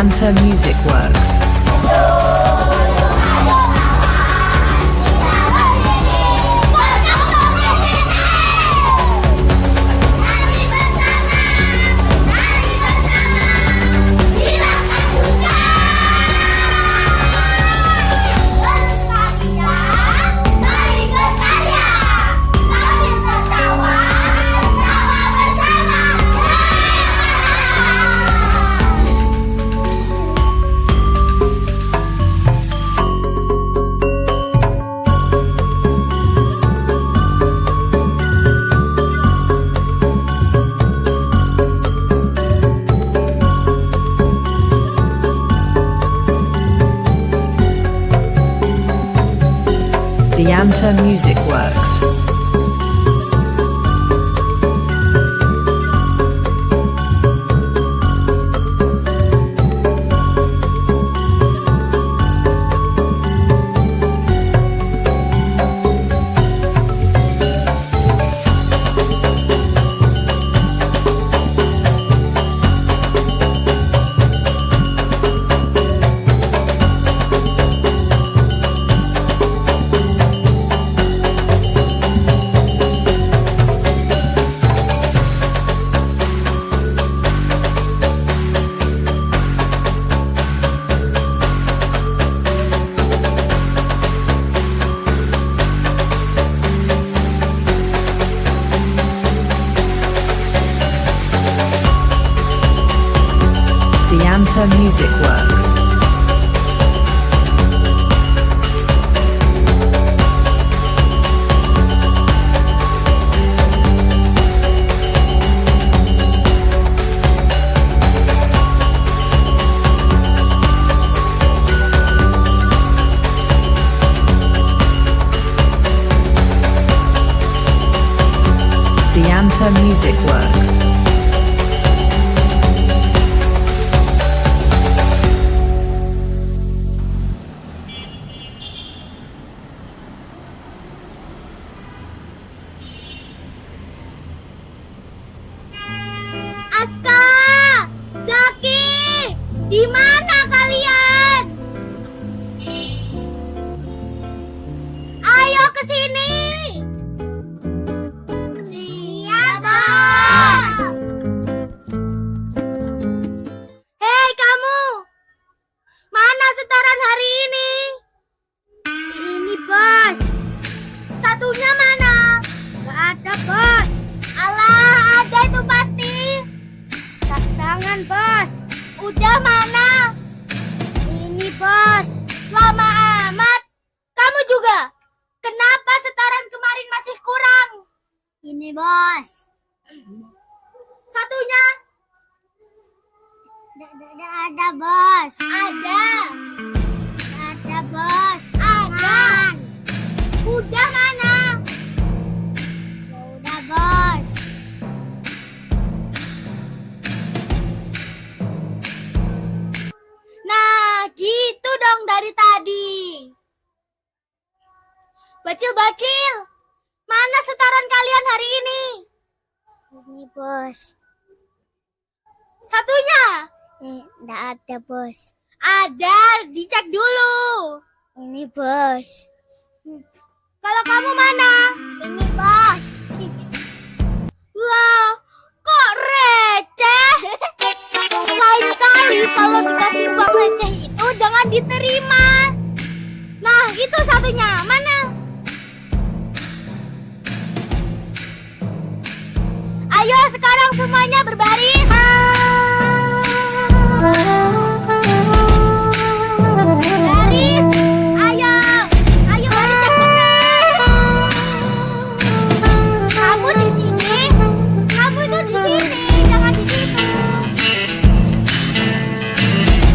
Dianta Music Works. Dianta Music Works. Dianta Music Works. Dianta Music Works. Aska, Zaki, di mana kalian? Ayo ke sini. Siap, Bos. Hei kamu, mana setoran hari ini? Ini, Bos. Satunya mana? Gak ada, Bos. Alah, ada itu pasti. Jangan, Bos. Udah mana? Ini, Bos. Lama amat. Kamu juga? Kenapa setoran kemarin masih kurang? Ini, Bos. Satunya? Tidak ada, Bos. Ada. Ada, Bos. Ada. Udah mana? Udah, Bos. Nah, gitu dong dari tadi. Bacil-bacil, mana setoran kalian hari ini? Ini, Bos. Satunya? Enggak ada, Bos. Ada, dicek dulu. Ini, Bos. Kalau kamu mana? Ini, Bos. Wah, kok receh? Lain kali kalau dikasih uang receh itu jangan diterima. Nah, itu satunya. Mana? Ayo sekarang semuanya berbaris. Baris. Ayo. Ayo baris yang benar. Kamu di sini. Kamu itu di sini, jangan di situ.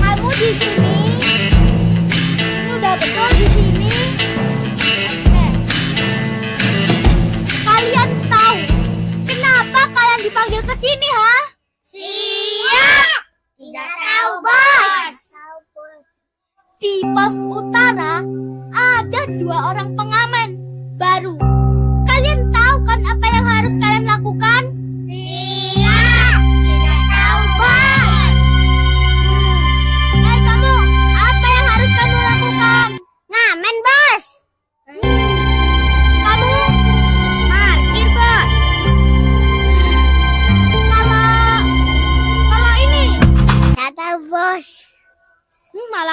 Kamu di sini. Udah betul di sini. Kalian tahu kenapa kalian dipanggil ke sini, ha? Siap. Tidak tahu, Bos. Di pos utara ada 2 orang pengaman baru. Kalian tahu kan apa yang harus kalian lakukan? Siap. Tidak tahu, Bos.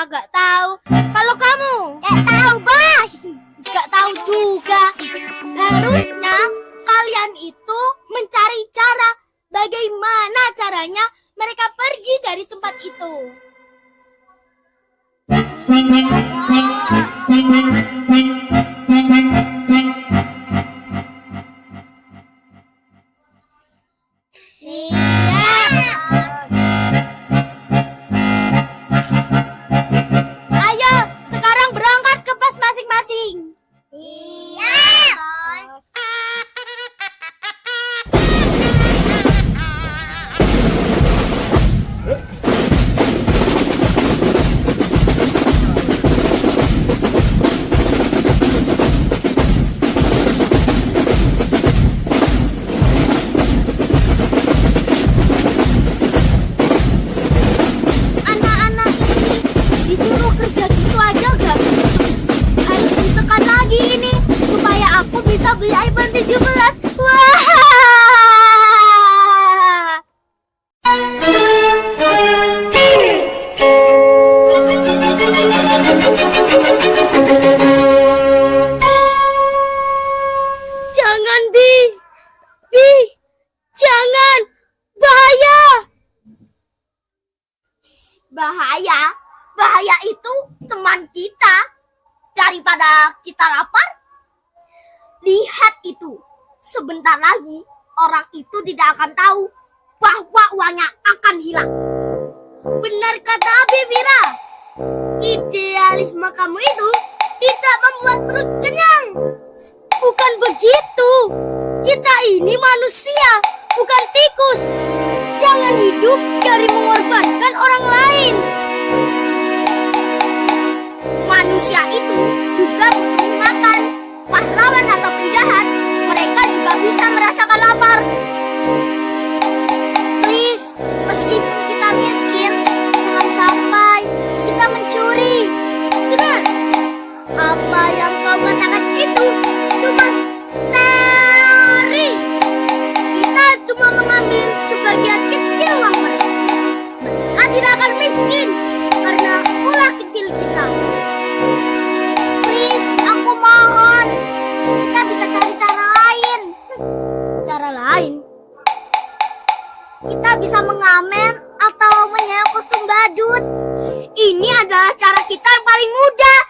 kita gak tahu. Kalau kamu gak tahu, Bos. Gak tahu juga. Harusnya kalian itu mencari cara bagaimana caranya mereka pergi dari tempat itu. Ayo, sekarang berangkat ke pos masing-masing. Iya, Bos. Anak-anak ini disuruh kerja gitu aja gak? Harus ditekan lagi ini supaya aku bisa beli iPhone 17. Wah! Jangan, Bi, jangan, bahaya. Bahaya itu teman kita. Daripada kita lapar, lihat itu. Sebentar lagi orang itu tidak akan tahu bahwa uangnya akan hilang. Benar kata Abi Vira, idealisme kamu itu tidak membuat perut kenyang. Bukan begitu. Kita ini manusia, bukan tikus. Jangan hidup dari mengorbankan orang lain. Manusia itu juga butuh makan. Pahlawan atau penjahat, mereka juga bisa merasakan lapar. Please, meskipun kita miskin, jangan sampai kita mencuri. Dengar, apa yang kau katakan itu cuma teori. Kita cuma mengambil sebagian kecil uang mereka. Mereka tidak akan miskin karena ulah kecil kita. Please, aku mohon. Kita bisa cari cara lain. Cara lain? Kita bisa mengamen atau menyewa kostum badut. Ini adalah cara kita yang paling mudah.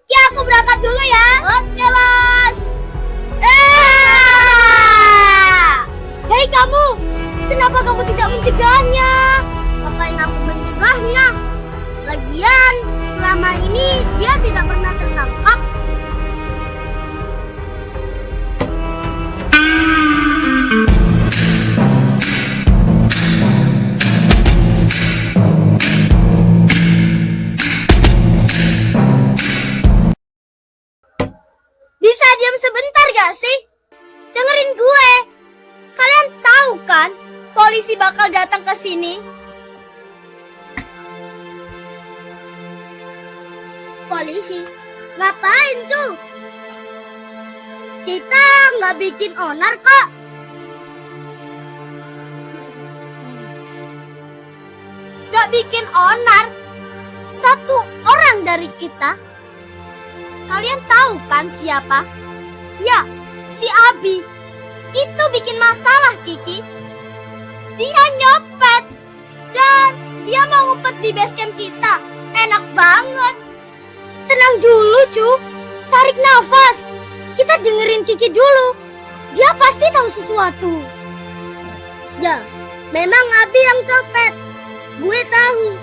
Ya, aku berangkat dulu ya. Oke, Mas. Hei kamu, kenapa kamu tidak mencegahnya? Ngapain aku mencegahnya? Lagian, selama ini dia tidak pernah tertangkap. Bisa diam sebentar gak sih? Dengerin gue. Kalian tahu kan, polisi bakal datang ke sini. Polisi? Ngapain tuh? Kita nggak bikin onar kok. Nggak bikin onar. Satu orang dari kita. Kalian tahu kan siapa? Ya, si Abi. Itu bikin masalah, Kiki. Dia nyopet. Dan dia mau ngumpet di base camp kita. Enak banget. Tenang dulu, Cu. Tarik nafas. Kita dengerin Kiki dulu. Dia pasti tahu sesuatu. Ya, memang Abi yang copet. Gue tahu.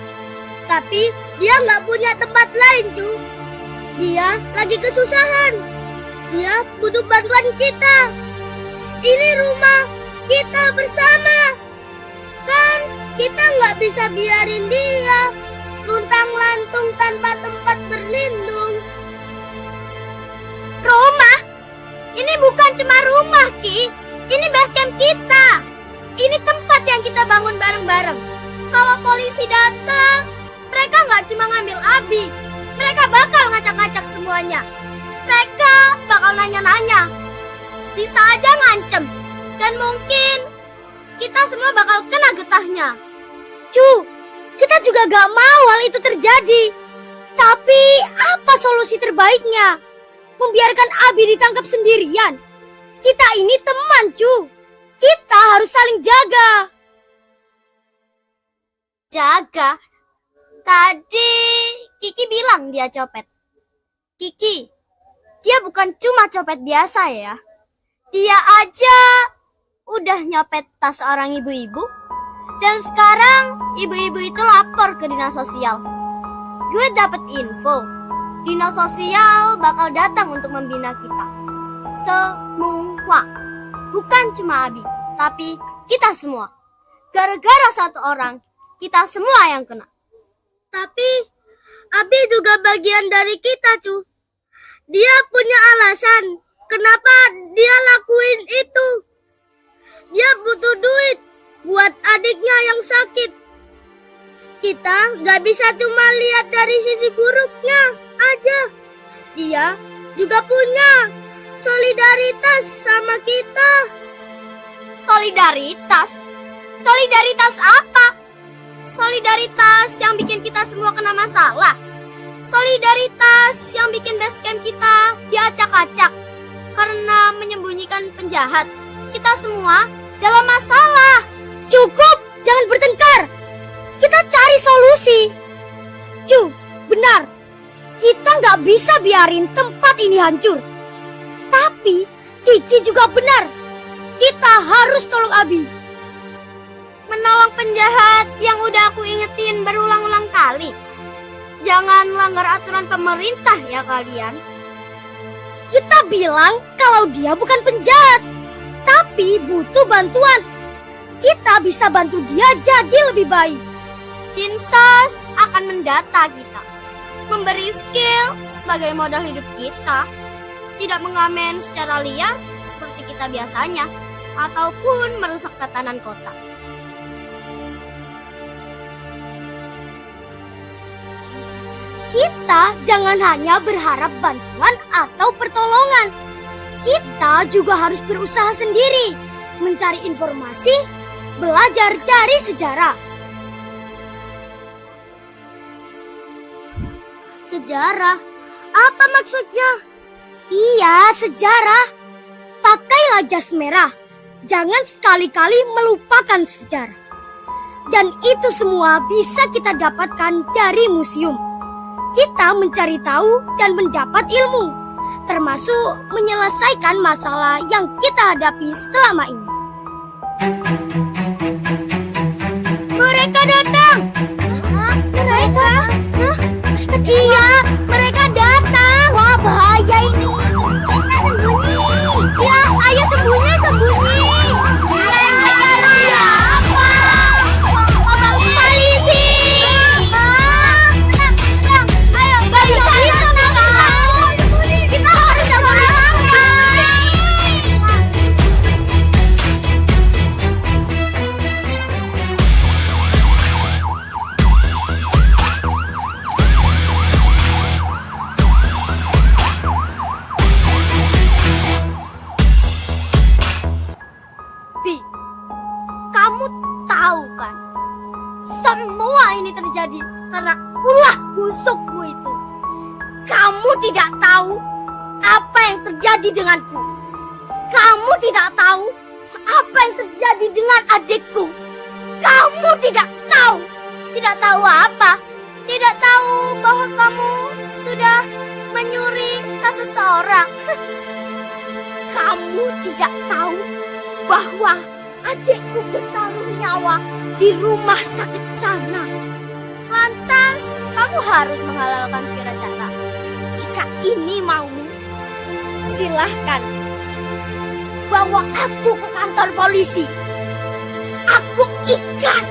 Tapi dia nggak punya tempat lain, Cu. Dia lagi kesusahan. Dia butuh bantuan kita. Ini rumah kita bersama. Kan kita nggak bisa biarin dia luntang-lantung tanpa tempat berlindung. Rumah? Ini bukan cuma rumah, Ki. Ini base camp kita. Ini tempat yang kita bangun bareng-bareng. Kalau polisi datang, mereka nggak cuma ngambil Abi. Mereka bakal ngacak-ngacak semuanya. Mereka bakal nanya-nanya. Bisa aja ngancem. Dan mungkin kita semua bakal kena getahnya. Cu, Kita juga gak mau hal itu terjadi. Tapi apa solusi terbaiknya? Membiarkan Abi ditangkap sendirian? Kita ini teman, cu. Kita harus saling jaga. Jaga? Tadi Kiki bilang dia copet. Kiki, dia bukan cuma copet biasa ya. Dia aja udah nyopet tas orang ibu-ibu. Dan sekarang ibu-ibu itu lapor ke dinas sosial. Gue dapet info, dinas sosial bakal datang untuk membina kita. Semua. Bukan cuma Abi, tapi kita semua. Gara-gara satu orang, kita semua yang kena. Tapi Abi juga bagian dari kita, cu. Dia punya alasan kenapa dia lakuin itu. Dia butuh duit buat adiknya yang sakit. Kita gak bisa cuma lihat dari sisi buruknya aja. Dia juga punya solidaritas sama kita. Solidaritas? Solidaritas apa? Solidaritas yang bikin kita semua kena masalah. Solidaritas yang bikin basecamp kita diacak-acak karena menyembunyikan penjahat. Kita semua dalam masalah. Cukup, jangan bertengkar. Kita cari solusi. Cu, benar. Kita nggak bisa biarin tempat ini hancur. Tapi Kiki juga benar. Kita harus tolong Abi. Menolong penjahat yang udah aku ingetin berulang-ulang kali. Jangan langgar aturan pemerintah ya kalian. Kita bilang kalau dia bukan penjahat, tapi butuh bantuan. Kita bisa bantu dia jadi lebih baik. Dinsos akan mendata kita, memberi skill sebagai modal hidup kita, tidak mengamen secara liar seperti kita biasanya, ataupun merusak tatanan kota. Kita jangan hanya berharap bantuan atau pertolongan. Kita juga harus berusaha sendiri, mencari informasi, belajar dari sejarah. Sejarah? Apa maksudnya? Iya, sejarah. Pakailah jas merah. Jangan sekali-kali melupakan sejarah. Dan itu semua bisa kita dapatkan dari museum. Kita mencari tahu dan mendapat ilmu, termasuk menyelesaikan masalah yang kita hadapi selama ini. Mereka datang. Hah? Mereka? Hah? Iya, mereka datang. Wah, bahaya ini. Kita sembunyi. Ya, ayo sembunyi, sembunyi. Kalian bicara apa? Polisi. Tenang. Ayo, gak bisa tenang. Kita harus sembunyi. Kamu tahu kan, semua ini terjadi karena ulah busukmu itu. Kamu tidak tahu apa yang terjadi denganku. Kamu tidak tahu apa yang terjadi dengan adikku. Kamu tidak tahu. Tidak tahu apa? Tidak tahu bahwa kamu sudah menyuri tas seseorang. Kamu tidak tahu bahwa adikku bertaruh nyawa di rumah sakit sana. Lantas, kamu harus menghalalkan segala cara. Jika ini maumu, silahkan bawa aku ke kantor polisi. Aku ikhlas.